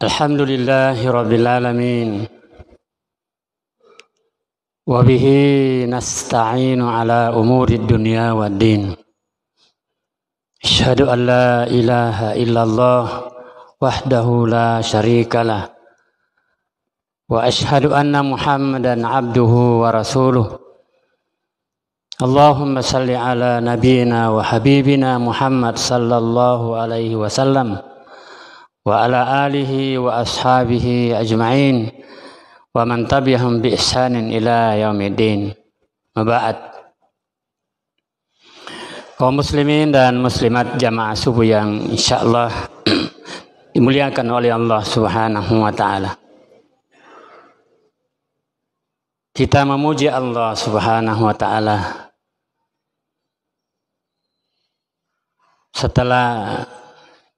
Alhamdulillahi Rabbil Alamin. Wabihi nasta'inu ala umuri dunya wad din. Asyhadu an la ilaha illallah wahdahu la syarikalah. Wa asyhadu anna Muhammadan abduhu wa rasuluh. Allahumma salli ala nabiyyina wa habibina Muhammad sallallahu alaihi wasallam wa ala alihi wa ashabihi ajma'in wa man tabi'ahum bi ihsanin ila yaumiddin. Maba'ad. Kaum muslimin dan muslimat jamaah subuh yang insyaallah dimuliakan oleh Allah Subhanahu wa taala. Kita memuji Allah Subhanahu wa taala setelah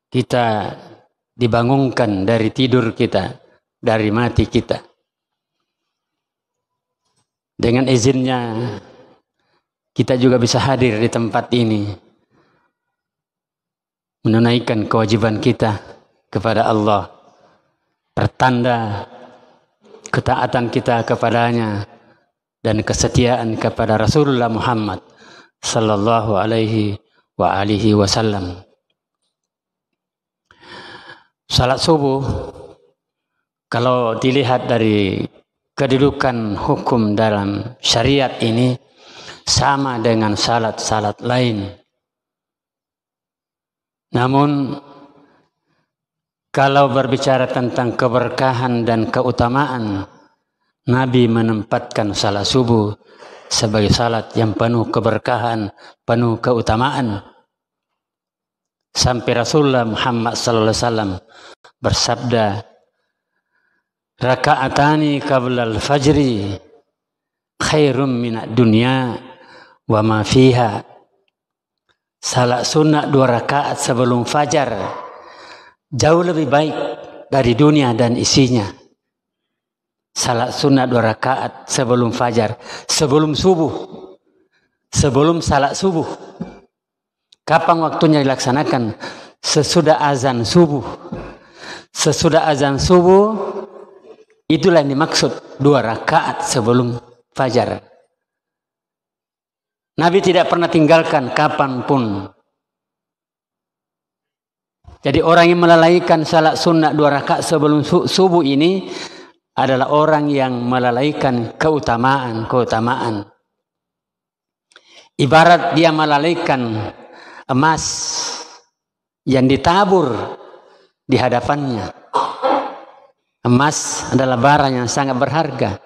kita dibangunkan dari tidur kita, dari mati kita. Dengan izinnya, kita juga bisa hadir di tempat ini, menunaikan kewajiban kita kepada Allah, pertanda ketaatan kita kepadanya dan kesetiaan kepada Rasulullah Muhammad sallallahu alaihi wa alihi wasallam. Salat subuh, kalau dilihat dari kedudukan hukum dalam syariat ini, sama dengan salat-salat lain. Namun, kalau berbicara tentang keberkahan dan keutamaan, Nabi menempatkan salat subuh sebagai salat yang penuh keberkahan, penuh keutamaan. Sampai Rasulullah Muhammad sallallahu alaihi wasallam bersabda, "Raka'atani qabla al-fajri khairum minad dunya wa ma fiha." Salat sunat 2 rakaat sebelum fajar jauh lebih baik dari dunia dan isinya. Salat sunat 2 rakaat sebelum fajar, sebelum subuh, sebelum salat subuh. Kapan waktunya dilaksanakan? Sesudah azan subuh. Sesudah azan subuh, itulah yang dimaksud 2 rakaat sebelum fajar. Nabi tidak pernah tinggalkan kapanpun. Jadi orang yang melalaikan salat sunat 2 rakaat sebelum subuh ini adalah orang yang melalaikan keutamaan. Ibarat dia melalaikan emas yang ditabur di hadapannya. Emas adalah barang yang sangat berharga.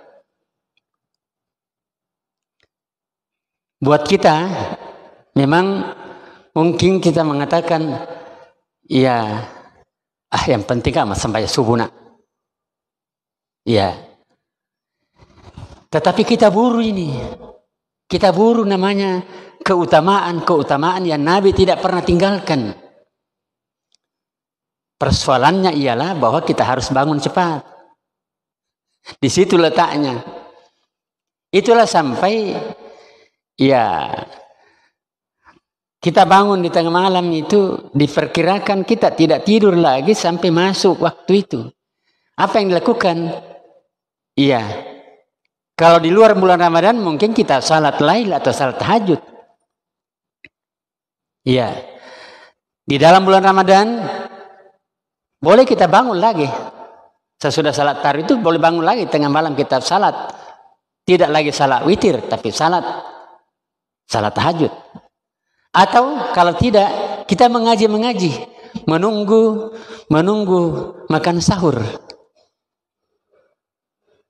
Buat kita, memang mungkin kita mengatakan, ya, yang penting kan sampai subuh nak. Ya. Tetapi kita buru ini. Kita buru namanya keutamaan yang Nabi tidak pernah tinggalkan. Persoalannya ialah bahwa kita harus bangun cepat. Di situ letaknya. Itulah sampai ya kita bangun di tengah malam itu diperkirakan kita tidak tidur lagi sampai masuk waktu itu. Apa yang dilakukan? Iya. Kalau di luar bulan Ramadan mungkin kita salat lail atau salat tahajud. Iya. Di dalam bulan Ramadan boleh kita bangun lagi. Sesudah salat tarawih itu boleh bangun lagi tengah malam kita salat. Tidak lagi salat witir tapi salat tahajud. Atau kalau tidak kita mengaji, menunggu makan sahur.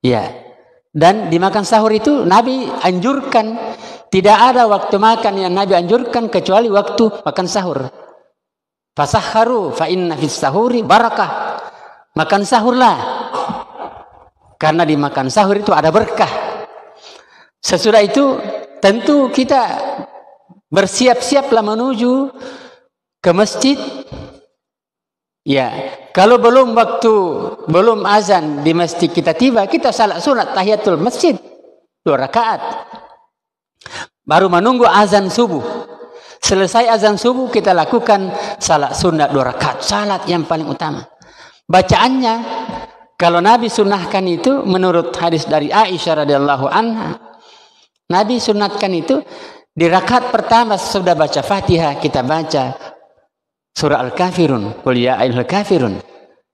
Ya. Dan di makan sahur itu Nabi anjurkan, tidak ada waktu makan yang Nabi anjurkan kecuali waktu makan sahur. Fasahharu fa inna fis sahuri barakah. Makan sahurlah. Karena di makan sahur itu ada berkah. Sesudah itu tentu kita bersiap-siaplah menuju ke masjid. Ya, kalau belum azan di masjid kita tiba, kita salat sunat tahiyatul masjid 2 rakaat. Baru menunggu azan subuh. Selesai azan subuh kita lakukan salat sunat 2 rakaat, salat yang paling utama. bacaannya, kalau Nabi sunnahkan itu menurut hadis dari Aisyah radhiyallahu anha, Nabi sunnahkan itu di rakaat pertama sudah baca Fatihah, kita baca surah Al-Kafirun, qul ya ayyuhal kafirun.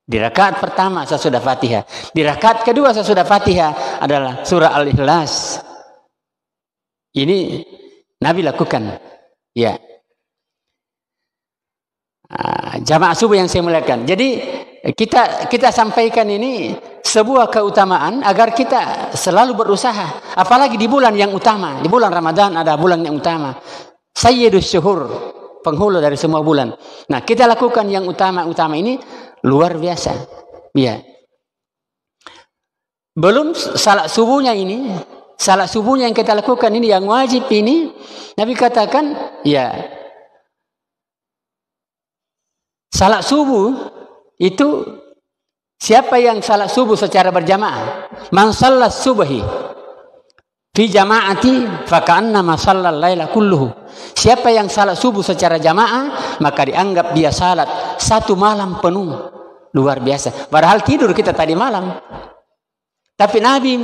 Di rakaat pertama sesudah Fatihah. Di rakaat kedua sesudah Fatihah adalah surah Al-Ikhlas. Ini Nabi lakukan. Ya. Jamaah subuh yang saya muliakan. Jadi kita sampaikan ini sebuah keutamaan agar kita selalu berusaha. Apalagi di bulan yang utama. Di bulan Ramadan ada bulan yang utama. Sayyidus Syuhur. Penghulu dari semua bulan. Nah, kita lakukan yang utama-utama ini luar biasa. Ya. Belum salat subuhnya ini, salat subuhnya yang kita lakukan ini yang wajib ini, Nabi katakan, ya. Salat subuh itu siapa yang salat subuh secara berjamaah? Man sallat subhi fi jama'ati fa ka'annama shallal laila kulluhu. Siapa yang salat subuh secara jamaah, maka dianggap dia salat satu malam penuh. Luar biasa. Padahal tidur kita tadi malam. Tapi Nabi,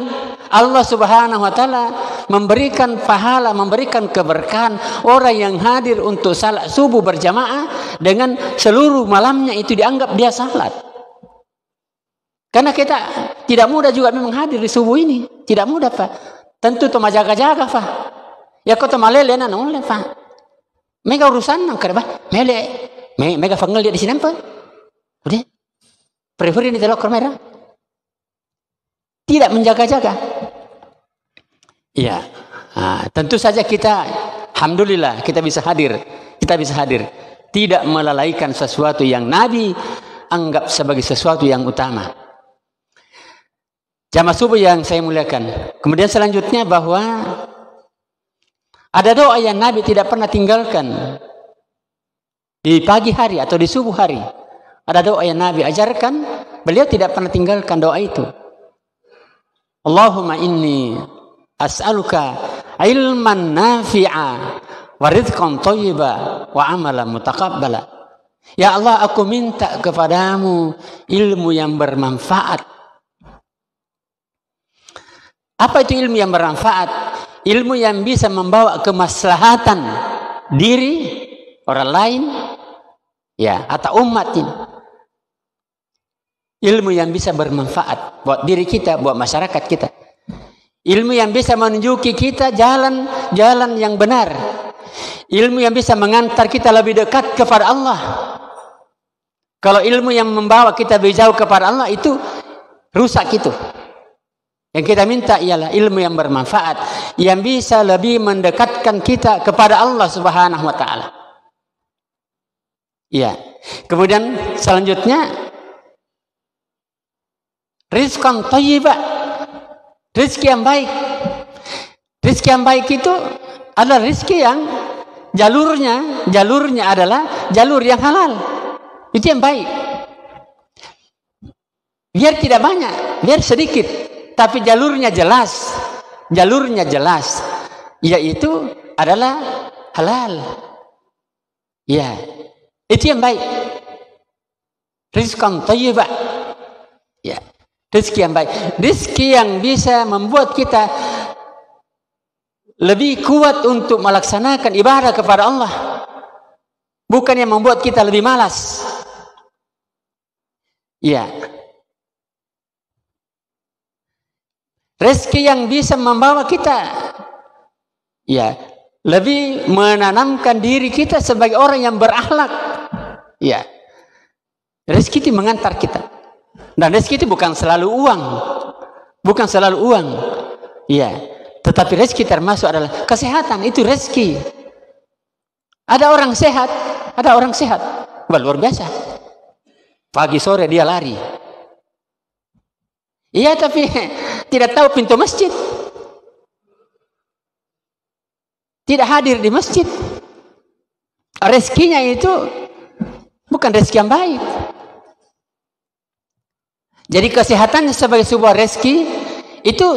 Allah Subhanahu wa taala memberikan pahala, memberikan keberkahan orang yang hadir untuk salat subuh berjamaah dengan seluruh malamnya itu dianggap dia salat. Karena kita tidak mudah juga memang hadir di subuh ini. Tidak mudah, Pak. Tentu to majaga-jaga, Pak. Ya kau to malele na noleh, Pak. Mega urusan nang kerba. Mega fangel dia di sini, Pak. Udah. Preferi di telok kamera. Tidak menjaga-jaga. Iya. Nah, tentu saja kita alhamdulillah kita bisa hadir. Kita bisa hadir. Tidak melalaikan sesuatu yang Nabi anggap sebagai sesuatu yang utama. Jamaah subuh yang saya muliakan. Kemudian selanjutnya bahwa ada doa yang Nabi tidak pernah tinggalkan di pagi hari atau di subuh hari. Ada doa yang Nabi ajarkan, beliau tidak pernah tinggalkan doa itu. Allahumma inni as'aluka ilman nafi'a wa rizqan thayyiba wa amalan mutaqabbala. Ya Allah, aku minta kepadamu ilmu yang bermanfaat. Apa itu ilmu yang bermanfaat? Ilmu yang bisa membawa kemaslahatan diri orang lain, ya, atau umat ini. Ilmu yang bisa bermanfaat buat diri kita, buat masyarakat kita. Ilmu yang bisa menunjuki kita jalan yang benar. Ilmu yang bisa mengantar kita lebih dekat kepada Allah. Kalau ilmu yang membawa kita lebih jauh kepada Allah itu rusak itu. Yang kita minta ialah ilmu yang bermanfaat, yang bisa lebih mendekatkan kita kepada Allah Subhanahu wa taala. Ya. Kemudian selanjutnya rizqan thayyiba. Rezeki yang baik. Rezeki yang baik itu adalah rezeki yang jalurnya adalah jalur yang halal. Itu yang baik. Biar tidak banyak, biar sedikit. Tapi jalurnya jelas, yaitu adalah halal. Ya, itu yang baik. Rizqan thayyiba. Ya, rezeki yang baik, rezeki yang bisa membuat kita lebih kuat untuk melaksanakan ibadah kepada Allah, bukan yang membuat kita lebih malas. Ya. Rezeki yang bisa membawa kita ya lebih menanamkan diri kita sebagai orang yang berakhlak. Ya. Rezeki itu mengantar kita. Dan rezeki itu bukan selalu uang. Bukan selalu uang. Ya. Tetapi rezeki termasuk adalah kesehatan, itu rezeki. Ada orang sehat, Wah, luar biasa. Pagi sore dia lari. Iya, tapi tidak tahu pintu masjid. Tidak hadir di masjid. Rezekinya itu bukan rezeki yang baik. Jadi kesehatannya sebagai sebuah rezeki itu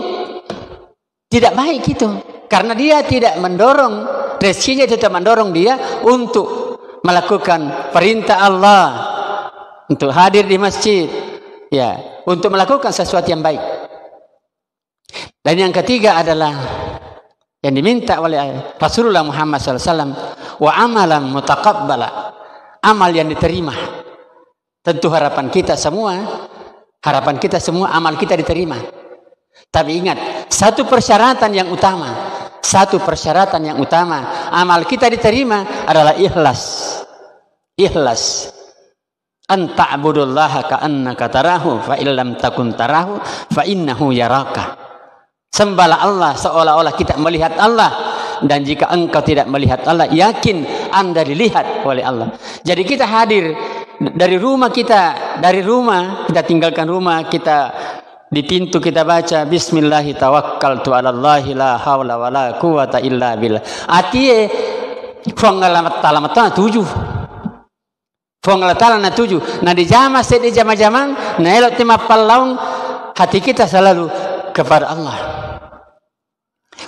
tidak baik itu. Karena dia tidak mendorong, rezekinya tidak mendorong dia untuk melakukan perintah Allah. Untuk hadir di masjid. Ya, untuk melakukan sesuatu yang baik. Dan yang ketiga adalah yang diminta oleh Rasulullah Muhammad SAW, wa amalan mutaqabbala, amal yang diterima. Tentu harapan kita semua amal kita diterima. Tapi ingat, satu persyaratan yang utama amal kita diterima adalah ikhlas. Ikhlas. An ta'budullaha ka'annaka tarahu fa illam takun tarahu fa innahu yaraka. Sembahlah Allah seolah-olah kita melihat Allah, dan jika engkau tidak melihat Allah, yakin Anda dilihat oleh Allah. Jadi kita hadir dari rumah kita tinggalkan rumah kita, di pintu kita baca bismillahi tawakkaltu 'alallahi la haula wala quwata illa billah. Atie fongalamat talamata 7. Fongala na 7. Nah di jama-jamang na elok tema pallaung hati kita selalu kepada Allah.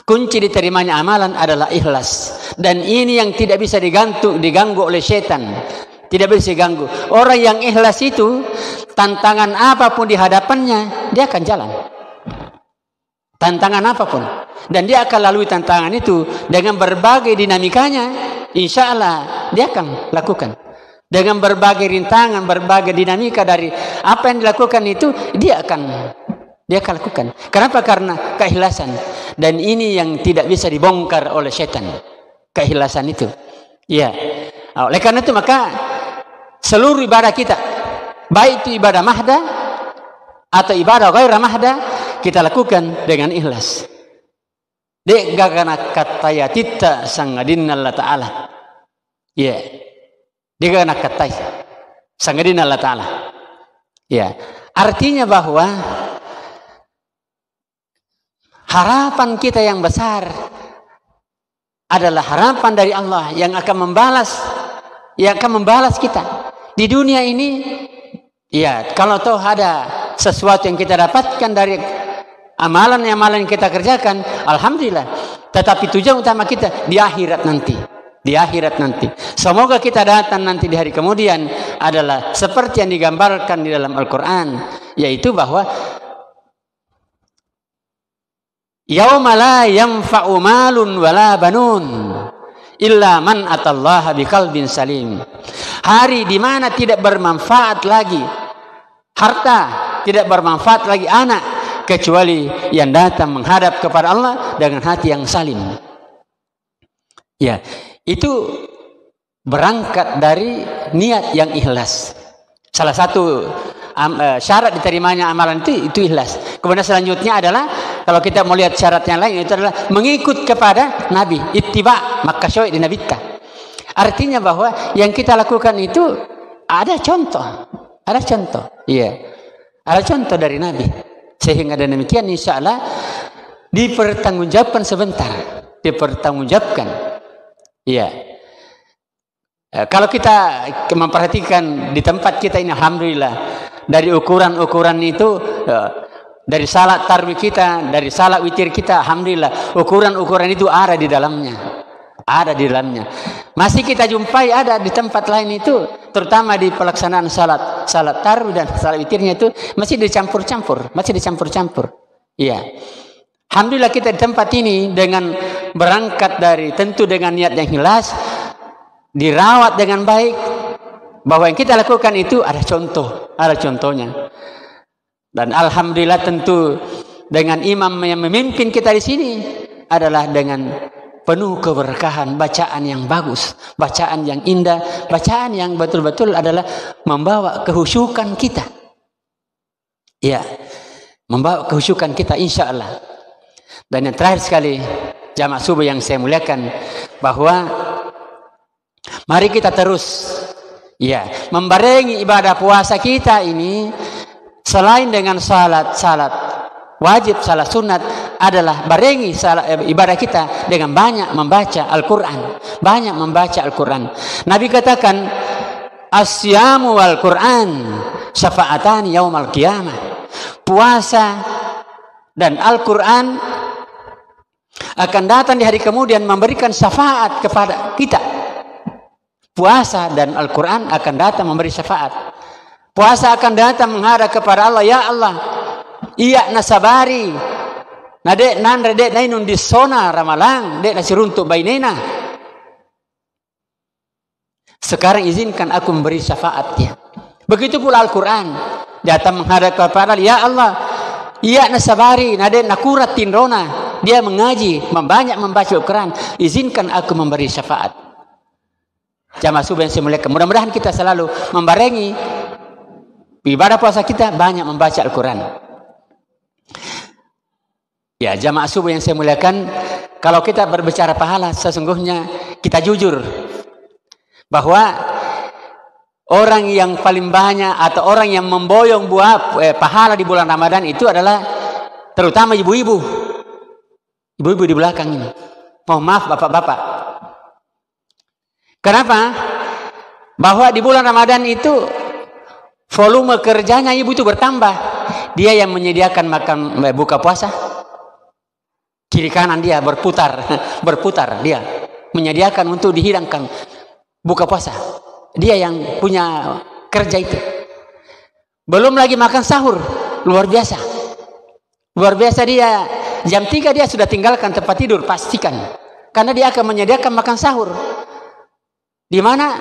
Kunci diterimanya amalan adalah ikhlas. Dan ini yang tidak bisa diganggu oleh setan. Tidak bisa diganggu. Orang yang ikhlas itu, tantangan apapun di hadapannya, dia akan jalan. Tantangan apapun. Dan dia akan lalui tantangan itu dengan berbagai dinamikanya. Insya Allah dia akan lakukan. Dengan berbagai rintangan, berbagai dinamika dari apa yang dilakukan itu, dia akan lakukan. Kenapa? Karena keikhlasan. Dan ini yang tidak bisa dibongkar oleh setan. Keikhlasan itu. Ya. Oleh karena itu maka seluruh ibadah kita, baik itu ibadah mahda atau ibadah ghairah mahda, kita lakukan dengan ikhlas. Dek gagana kataya titta sangadinna Allah Ta'ala. Ya. Dek gagana kataya sangadinna Allah Ta'ala. Ya. Artinya bahwa harapan kita yang besar adalah harapan dari Allah yang akan membalas kita di dunia ini. Ya, kalau toh ada sesuatu yang kita dapatkan dari amalan yang kita kerjakan, alhamdulillah. Tetapi tujuan utama kita di akhirat nanti. Semoga kita datang nanti di hari kemudian adalah seperti yang digambarkan di dalam Al-Quran, yaitu bahwa yauma la yanfa'u malun wala banun illa man atallaha biqalbin salim. Hari di mana tidak bermanfaat lagi harta, tidak bermanfaat lagi anak, kecuali yang datang menghadap kepada Allah dengan hati yang salim. Ya, itu berangkat dari niat yang ikhlas. Salah satu syarat diterimanya amalan itu ikhlas. Kemudian selanjutnya adalah, kalau kita mau lihat syarat yang lain, itu adalah mengikut kepada Nabi, ittiba maka syoi di nabita. Artinya bahwa yang kita lakukan itu ada contoh, iya, ada contoh dari Nabi, sehingga dengan demikian insya Allah dipertanggungjawabkan sebentar, iya. Kalau kita memperhatikan di tempat kita ini, alhamdulillah, dari ukuran itu, dari salat tarawih kita, dari salat witir kita, alhamdulillah, ukuran itu ada di dalamnya. Masih kita jumpai ada di tempat lain itu, terutama di pelaksanaan salat tarawih dan salat witirnya itu masih dicampur-campur. Iya. Alhamdulillah kita di tempat ini dengan berangkat dari tentu dengan niat yang ikhlas, dirawat dengan baik, bahwa yang kita lakukan itu ada contohnya. Dan alhamdulillah tentu dengan imam yang memimpin kita di sini adalah dengan penuh keberkahan, bacaan yang bagus, bacaan yang indah, bacaan yang betul-betul adalah membawa kehusyukan kita. Ya, membawa kehusyukan kita insya Allah. Dan yang terakhir sekali, jamaah subuh yang saya muliakan, bahwa mari kita terus membarengi ibadah puasa kita ini, selain dengan salat wajib, salat sunat, adalah barengi ibadah kita dengan banyak membaca Al-Quran. Nabi katakan, asyamu wal Quran syafa'atan yaumal qiyamah. Puasa dan Al-Quran akan datang di hari kemudian memberikan syafaat kepada kita. Puasa dan Al-Quran akan datang memberi syafaat. Puasa akan datang menghadap kepada Allah, ya Allah, iya nasabari. Nade nan rede nainun di sona ramalang, dek nasiruntuk bainena. Sekarang izinkan aku memberi syafaatnya. Begitu pula Al-Quran datang menghadap kepada Allah, ya Allah, iya nasabari, nade nakurat tinrona. Dia mengaji, banyak membaca Al-Quran. Izinkan aku memberi syafaat. Jamaah subuh yang saya muliakan, mudah-mudahan kita selalu membarengi ibadah puasa kita banyak membaca Al-Quran. Ya, jamaah subuh yang saya muliakan, kalau kita berbicara pahala, sesungguhnya kita jujur bahwa orang yang paling banyak atau orang yang memboyong buah pahala di bulan Ramadan itu adalah terutama ibu-ibu. Ibu-ibu di belakang ini. Mohon maaf bapak-bapak. Kenapa? Bahwa di bulan Ramadan itu volume kerjanya ibu itu bertambah. Dia yang menyediakan makan buka puasa. Kiri kanan dia berputar dia menyediakan untuk dihidangkan buka puasa. Dia yang punya kerja itu. Belum lagi makan sahur, luar biasa. Luar biasa dia. Jam 3 dia sudah tinggalkan tempat tidur, pastikan. Karena dia akan menyediakan makan sahur. Di mana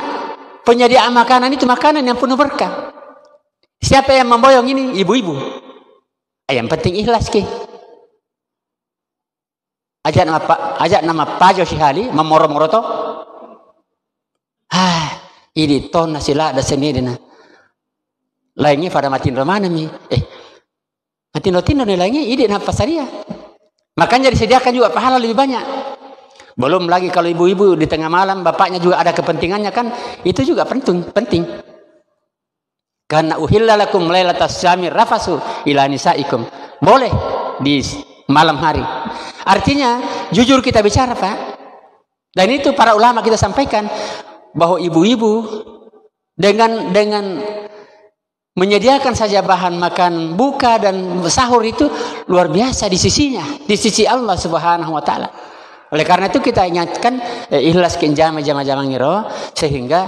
penyediaan makanan itu makanan yang penuh berkah. Siapa yang memboyong ini? Ibu-ibu. Yang penting ikhlas ke. Ajak nama Pajo Syihali, memoro-moroto. Ini ton nasila ada sendiri na. Lainnya pada matin romana mi. Matin rotin dan lainnya ide na pasaria. Makanya disediakan juga pahala lebih banyak. Belum lagi kalau ibu-ibu di tengah malam bapaknya juga ada kepentingannya kan, itu juga penting. Karena uhilla lakum lailatas syami rafasu ila nisaikum. Boleh di malam hari. Artinya jujur kita bicara, Pak. Dan itu para ulama kita sampaikan bahwa ibu-ibu dengan menyediakan saja bahan makan buka dan sahur itu luar biasa di sisinya, di sisi Allah Subhanahu wa taala. Oleh karena itu kita ingatkan ikhlas kinjama jama-jama ngiro sehingga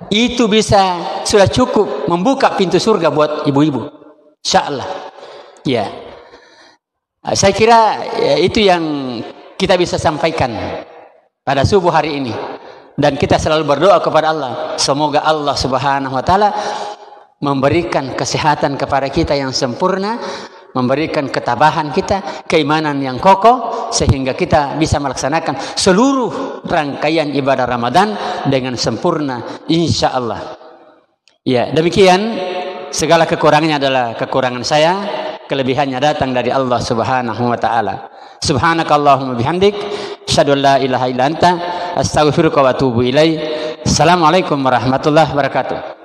itu bisa sudah cukup membuka pintu surga buat ibu-ibu. Insyaallah. Ya. Saya kira itu yang kita bisa sampaikan pada subuh hari ini. Dan kita selalu berdoa kepada Allah. Semoga Allah Subhanahu wa taala memberikan kesehatan kepada kita yang sempurna, memberikan ketabahan kita, keimanan yang kokoh sehingga kita bisa melaksanakan seluruh rangkaian ibadah Ramadan dengan sempurna insyaallah. Ya, demikian segala kekurangannya adalah kekurangan saya, kelebihannya datang dari Allah Subhanahu wa taala. Subhanakallahumma bihamdik, asyhadu an la ilaha illa anta, astaghfiruka wa atubu ilaik. Assalamualaikum warahmatullahi wabarakatuh.